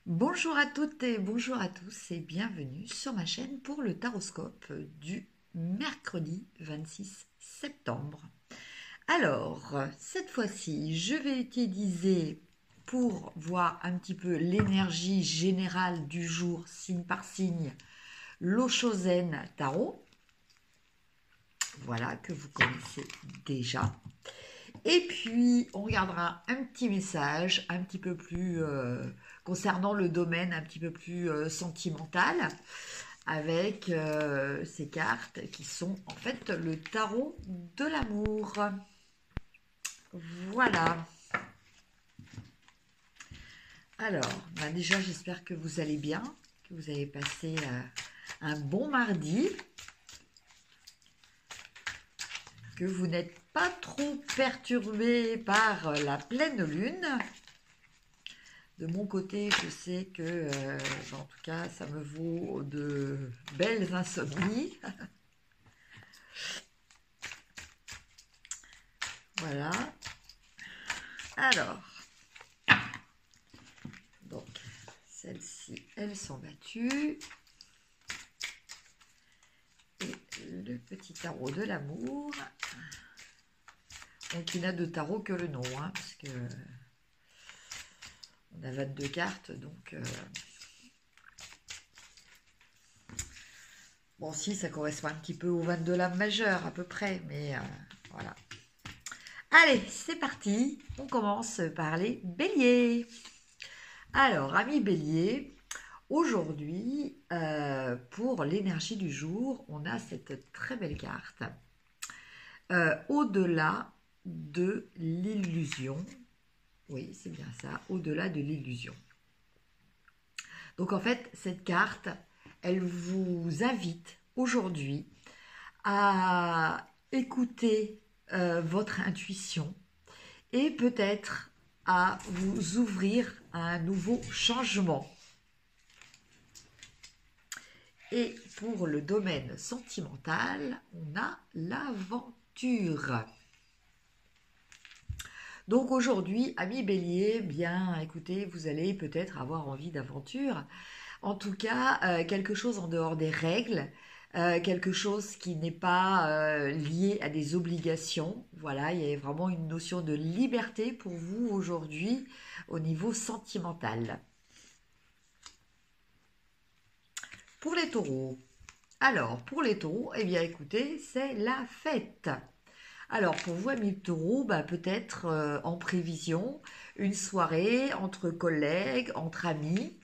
Bonjour à toutes et bonjour à tous et bienvenue sur ma chaîne pour le taroscope du mercredi 26 septembre. Alors, cette fois-ci, je vais utiliser pour voir un petit peu l'énergie générale du jour, signe par signe, l'Oshozen Tarot. Voilà, que vous connaissez déjà. Et puis, on regardera un petit message un petit peu plus concernant le domaine un petit peu plus sentimental avec ces cartes qui sont en fait le tarot de l'amour. Voilà. Alors, déjà, j'espère que vous allez bien, que vous avez passé un bon mardi, que vous n'êtes pas trop perturbé par la pleine lune. De mon côté, je sais que, en tout cas, ça me vaut de belles insomnies. Voilà. Alors, donc, celles-ci, elles sont battues. Et le petit tarot de l'amour. Donc, il n'a de tarot que le nom, hein, parce que on a 22 cartes, donc... Bon, si, ça correspond un petit peu aux 22 lames majeures, à peu près, mais voilà. Allez, c'est parti. On commence par les béliers. Alors, amis béliers, aujourd'hui, pour l'énergie du jour, on a cette très belle carte. Au-delà de l'illusion. Oui, c'est bien ça, au-delà de l'illusion. Donc, en fait, cette carte, elle vous invite aujourd'hui à écouter votre intuition et peut-être à vous ouvrir à un nouveau changement. Et pour le domaine sentimental, on a l'aventure. Donc aujourd'hui, amis bélier, bien écoutez, vous allez peut-être avoir envie d'aventure. En tout cas, quelque chose en dehors des règles, quelque chose qui n'est pas lié à des obligations. Voilà, il y a vraiment une notion de liberté pour vous aujourd'hui au niveau sentimental. Pour les taureaux, alors pour les taureaux, eh bien écoutez, c'est la fête. Alors pour vous, amis taureaux, peut-être en prévision, une soirée entre collègues, entre amis.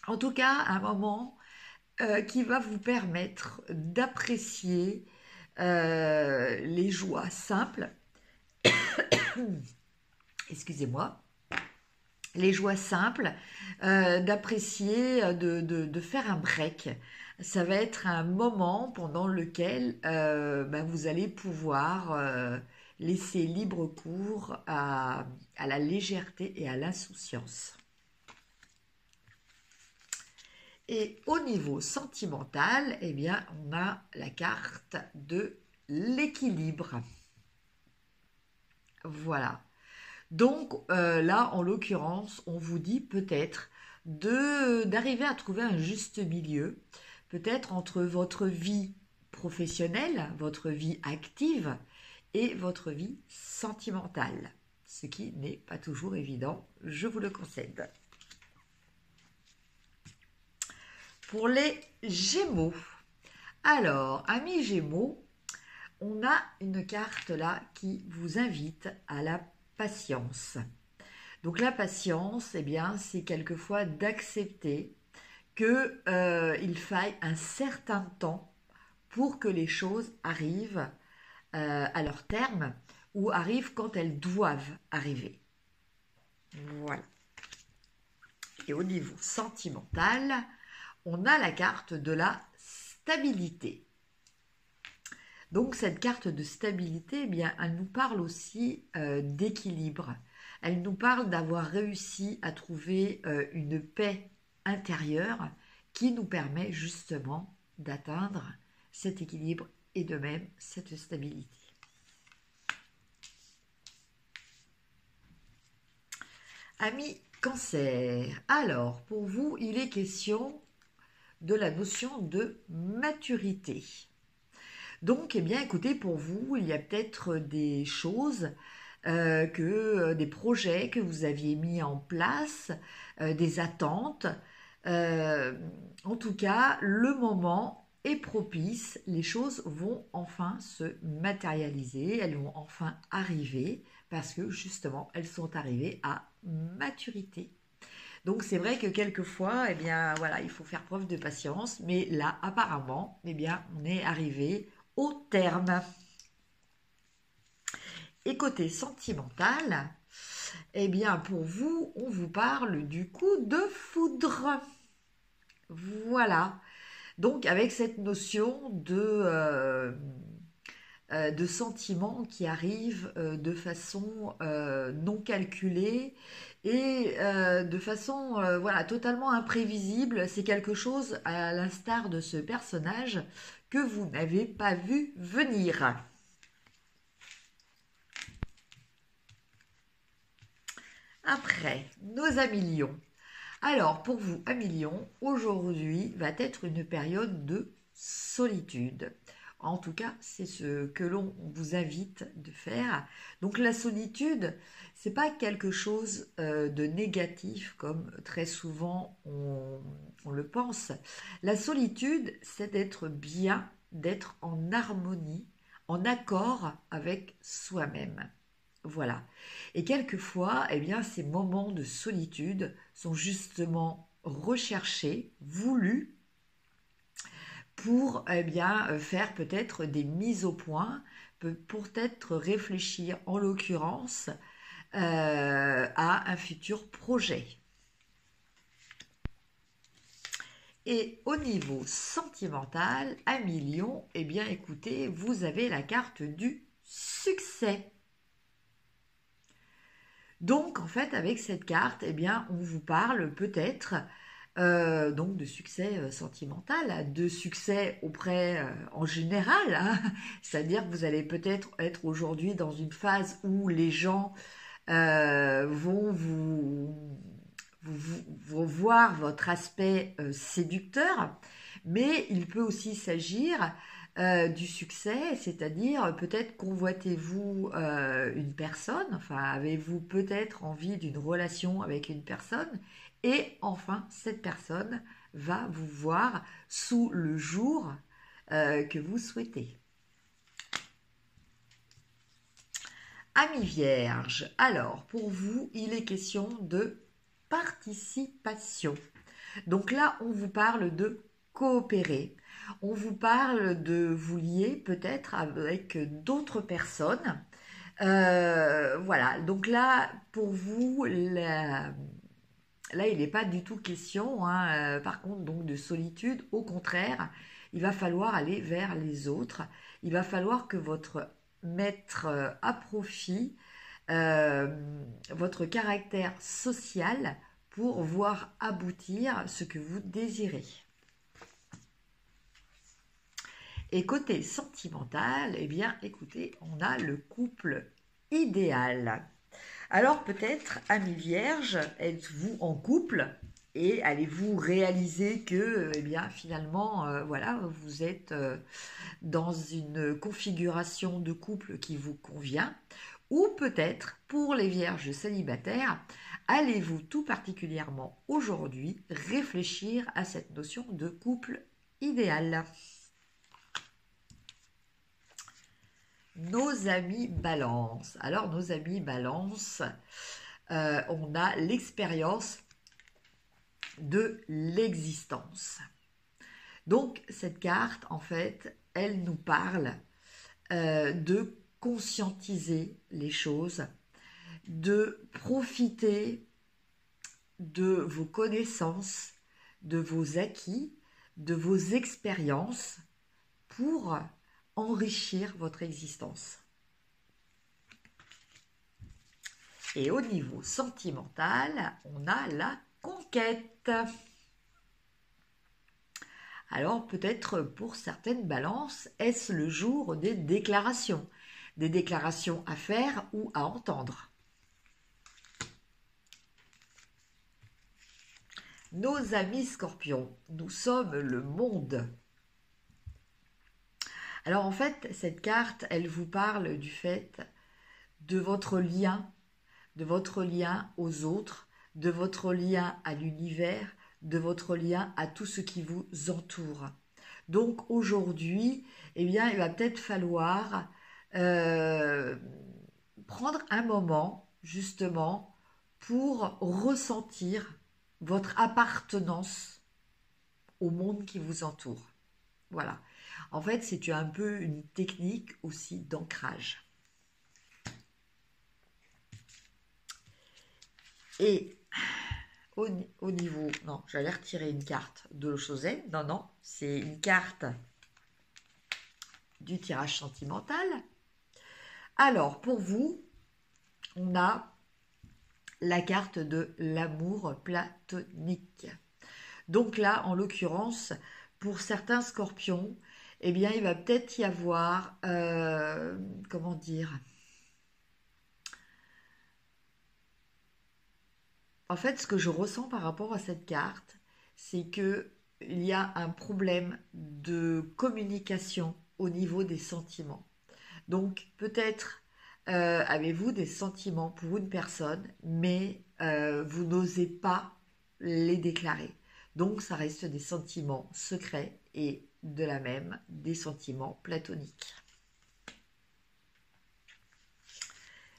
En tout cas, un moment qui va vous permettre d'apprécier les joies simples, excusez-moi, les joies simples, d'apprécier, de faire un break. Ça va être un moment pendant lequel vous allez pouvoir laisser libre cours à la légèreté et à l'insouciance. Et au niveau sentimental, eh bien, on a la carte de l'équilibre. Voilà. Donc là, en l'occurrence, on vous dit peut-être d'arriver à trouver un juste milieu, peut-être entre votre vie professionnelle, votre vie active et votre vie sentimentale, ce qui n'est pas toujours évident, je vous le concède. Pour les Gémeaux, alors, amis Gémeaux, on a une carte là qui vous invite à la patience. Donc la patience, eh bien, c'est quelquefois d'accepter qu'il faille un certain temps pour que les choses arrivent à leur terme ou arrivent quand elles doivent arriver. Voilà. Et au niveau sentimental, on a la carte de la stabilité. Donc cette carte de stabilité, eh bien, elle nous parle aussi d'équilibre. Elle nous parle d'avoir réussi à trouver une paix intérieure qui nous permet justement d'atteindre cet équilibre et de même cette stabilité. Amis Cancer. Alors, pour vous, il est question de la notion de maturité. Donc, eh bien, écoutez, pour vous, il y a peut-être des choses, des projets que vous aviez mis en place, des attentes. Euh, En tout cas, le moment est propice, les choses vont enfin se matérialiser, elles vont enfin arriver, parce que justement, elles sont arrivées à maturité. Donc c'est vrai que quelquefois, eh bien voilà, il faut faire preuve de patience, mais là, apparemment, eh bien, on est arrivé au terme. Et côté sentimental, eh bien pour vous, on vous parle du coup de foudre. Voilà. Donc avec cette notion de sentiments qui arrivent de façon non calculée et de façon voilà, totalement imprévisible. C'est quelque chose à l'instar de ce personnage que vous n'avez pas vu venir. Après, nos amis lions. Alors, pour vous, amis lions, aujourd'hui va être une période de solitude. En tout cas, c'est ce que l'on vous invite de faire. Donc la solitude, c'est pas quelque chose de négatif comme très souvent on le pense. La solitude, c'est d'être bien, d'être en harmonie, en accord avec soi-même. Voilà. Et quelquefois, eh bien, ces moments de solitude sont justement recherchés, voulus, pour eh bien, faire peut-être des mises au point, peut-être réfléchir en l'occurrence à un futur projet. Et au niveau sentimental, à Lion, eh bien écoutez, vous avez la carte du succès. Donc en fait avec cette carte, eh bien on vous parle peut-être donc de succès sentimental, de succès auprès en général, hein. C'est-à-dire que vous allez peut-être être aujourd'hui dans une phase où les gens vont vous voir votre aspect séducteur, mais il peut aussi s'agir du succès, c'est-à-dire peut-être convoitez-vous une personne, enfin avez-vous peut-être envie d'une relation avec une personne, et enfin cette personne va vous voir sous le jour que vous souhaitez. Amis vierges, alors pour vous, il est question de participation. Donc là, on vous parle de coopérer. On vous parle de vous lier peut-être avec d'autres personnes. Voilà, donc là, pour vous, là, il n'est pas du tout question, hein, par contre, donc de solitude. Au contraire, il va falloir aller vers les autres. Il va falloir que votre mettre à profit euh, votre caractère social pour voir aboutir ce que vous désirez. Et côté sentimental, eh bien, écoutez, on a le couple idéal. Alors peut-être, amis vierges, êtes-vous en couple et allez-vous réaliser que, eh bien, finalement, voilà, vous êtes dans une configuration de couple qui vous convient. Ou peut-être, pour les vierges célibataires, allez-vous tout particulièrement aujourd'hui réfléchir à cette notion de couple idéal. Nos amis balance. Alors, nos amis balance, on a l'expérience de l'existence. Donc, cette carte, en fait, elle nous parle de conscientiser les choses, de profiter de vos connaissances, de vos acquis, de vos expériences pour enrichir votre existence. Et au niveau sentimental, on a la conquête. Alors peut-être pour certaines balances, est-ce le jour des déclarations à faire ou à entendre. nos amis scorpions, nous sommes le monde. Alors en fait, cette carte, elle vous parle du fait de votre lien aux autres, de votre lien à l'univers, de votre lien à tout ce qui vous entoure. Donc aujourd'hui, eh bien, il va peut-être falloir euh, prendre un moment justement pour ressentir votre appartenance au monde qui vous entoure. Voilà. En fait, c'est un peu une technique aussi d'ancrage. Et au niveau... Non, j'allais retirer une carte de l'Oshozen. Non, non, c'est une carte du tirage sentimental. Alors, pour vous, on a la carte de l'amour platonique. Donc là, en l'occurrence, pour certains scorpions, eh bien, il va peut-être y avoir, comment dire... En fait, ce que je ressens par rapport à cette carte, c'est que il y a un problème de communication au niveau des sentiments. Donc, peut-être avez-vous des sentiments pour une personne, mais vous n'osez pas les déclarer. Donc, ça reste des sentiments secrets et de la même des sentiments platoniques.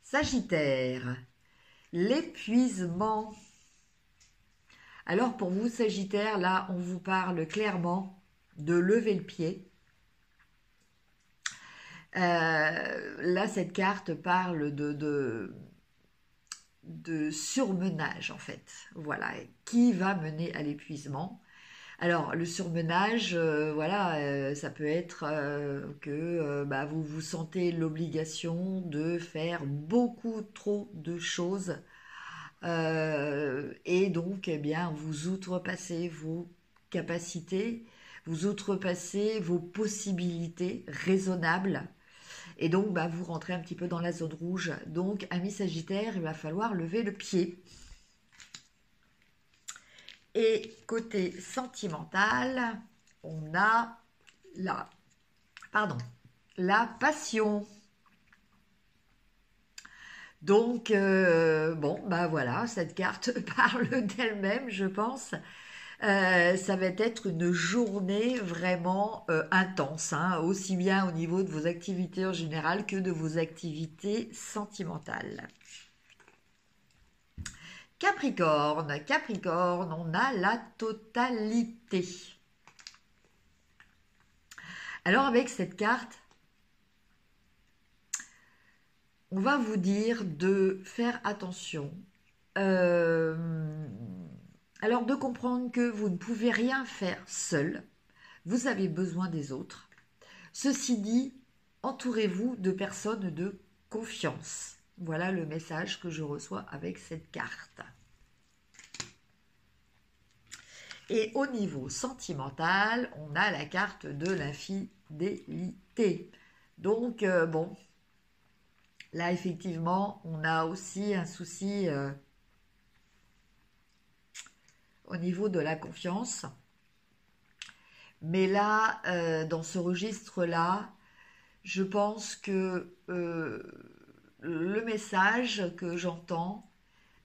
Sagittaire, l'épuisement. Alors pour vous, Sagittaire, là, on vous parle clairement de lever le pied. Là, cette carte parle de surmenage, en fait. Voilà, qui va mener à l'épuisement. Alors, le surmenage, voilà, ça peut être que bah, vous vous sentez l'obligation de faire beaucoup trop de choses et donc, eh bien, vous outrepassez vos capacités, vous outrepassez vos possibilités raisonnables et donc, bah, vous rentrez un petit peu dans la zone rouge. Donc, amis Sagittaire, il va falloir lever le pied. Et côté sentimental, on a la passion. Donc, bon, bah voilà, cette carte parle d'elle-même, je pense. Ça va être une journée vraiment intense, hein, aussi bien au niveau de vos activités en général que de vos activités sentimentales. Capricorne, Capricorne, on a la totalité. Alors avec cette carte, on va vous dire de faire attention. Alors de comprendre que vous ne pouvez rien faire seul. Vous avez besoin des autres. Ceci dit, entourez-vous de personnes de confiance. Voilà le message que je reçois avec cette carte. Et au niveau sentimental, on a la carte de l'infidélité. Donc, bon, là, effectivement, on a aussi un souci au niveau de la confiance. Mais là, dans ce registre-là, je pense que le message que j'entends,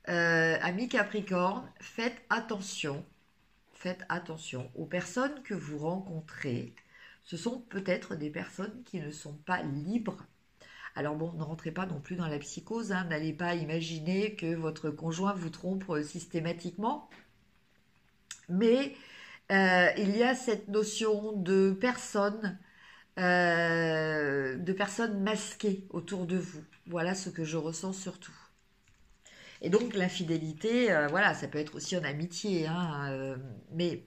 amis Capricorne, faites attention aux personnes que vous rencontrez. Ce sont peut-être des personnes qui ne sont pas libres. Alors bon, ne rentrez pas non plus dans la psychose, hein, n'allez pas imaginer que votre conjoint vous trompe systématiquement. Mais il y a cette notion de personnes masquées autour de vous. Voilà ce que je ressens surtout. Et donc l'infidélité, voilà, ça peut être aussi en amitié, hein, mais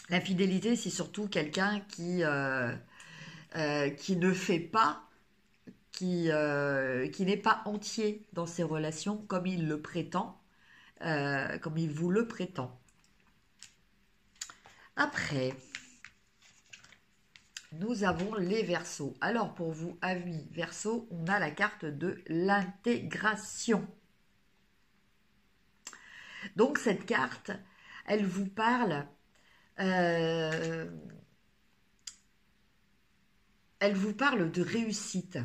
l'infidélité, c'est surtout quelqu'un qui ne fait pas, qui n'est pas entier dans ses relations comme il le prétend, comme il vous le prétend. Après, nous avons les Verseaux. Alors pour vous, amis Verseaux, on a la carte de l'intégration. Donc cette carte, elle vous parle, euh, elle vous parle de réussite.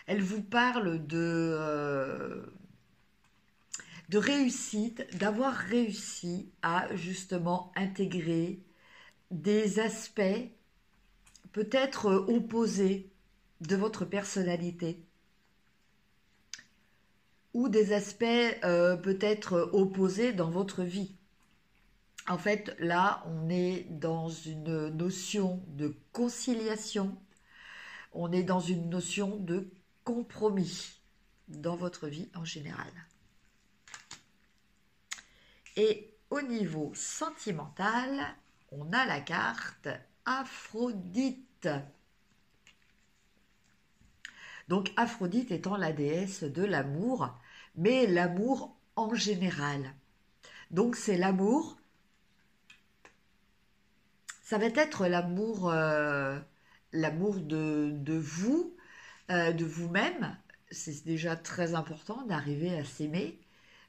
Elle vous parle de réussite, d'avoir réussi à justement intégrer des aspects peut-être opposés de votre personnalité ou des aspects peut-être opposés dans votre vie. En fait, là, on est dans une notion de conciliation, on est dans une notion de compromis dans votre vie en général. Et au niveau sentimental, on a la carte Aphrodite. Donc Aphrodite étant la déesse de l'amour, mais l'amour en général. Donc c'est l'amour, ça va être l'amour l'amour de vous, de vous-même. C'est déjà très important d'arriver à s'aimer.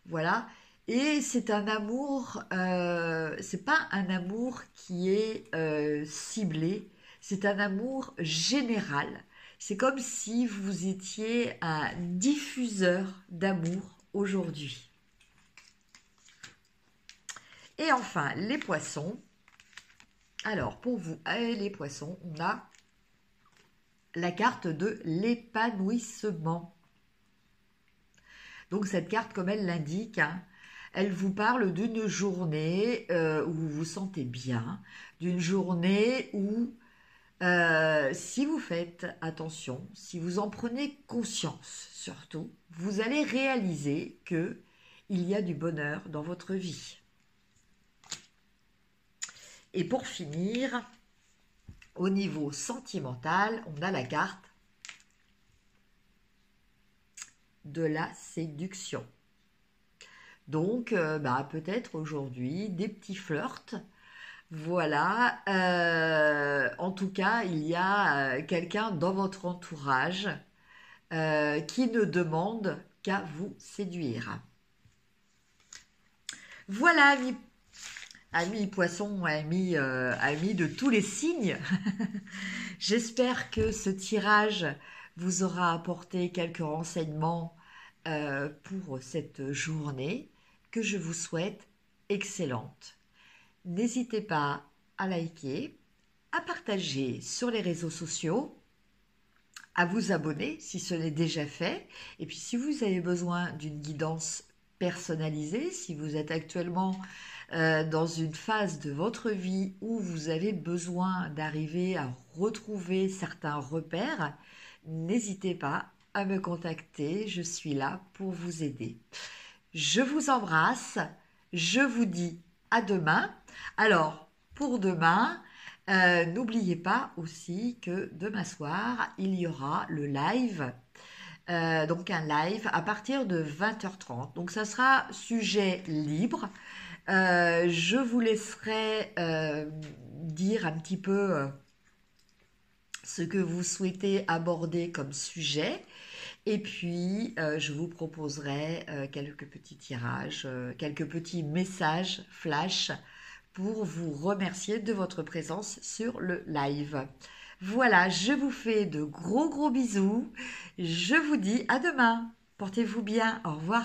Voilà. Et c'est un amour, c'est pas un amour qui est ciblé, c'est un amour général. C'est comme si vous étiez un diffuseur d'amour aujourd'hui. Et enfin, les poissons. Alors, pour vous, les poissons, on a la carte de l'épanouissement. Donc, cette carte, comme elle l'indique, hein, elle vous parle d'une journée où vous vous sentez bien, d'une journée où, si vous faites attention, si vous en prenez conscience surtout, vous allez réaliser que il y a du bonheur dans votre vie. Et pour finir, au niveau sentimental, on a la carte de la séduction. Donc, peut-être aujourd'hui, des petits flirts. Voilà. En tout cas, il y a quelqu'un dans votre entourage qui ne demande qu'à vous séduire. Voilà, amis poissons, amis de tous les signes. J'espère que ce tirage vous aura apporté quelques renseignements pour cette journée que je vous souhaite excellente. N'hésitez pas à liker, à partager sur les réseaux sociaux, à vous abonner si ce n'est déjà fait. Et puis si vous avez besoin d'une guidance personnalisée, si vous êtes actuellement dans une phase de votre vie où vous avez besoin d'arriver à retrouver certains repères, n'hésitez pas à me contacter, je suis là pour vous aider. Je vous embrasse, je vous dis à demain. Alors, pour demain, n'oubliez pas aussi que demain soir, il y aura le live. Donc un live à partir de 20h30. Donc ça sera sujet libre. Je vous laisserai dire un petit peu ce que vous souhaitez aborder comme sujet. Et puis, je vous proposerai quelques petits tirages, quelques petits messages flash pour vous remercier de votre présence sur le live. Voilà, je vous fais de gros bisous. Je vous dis à demain. Portez-vous bien. Au revoir.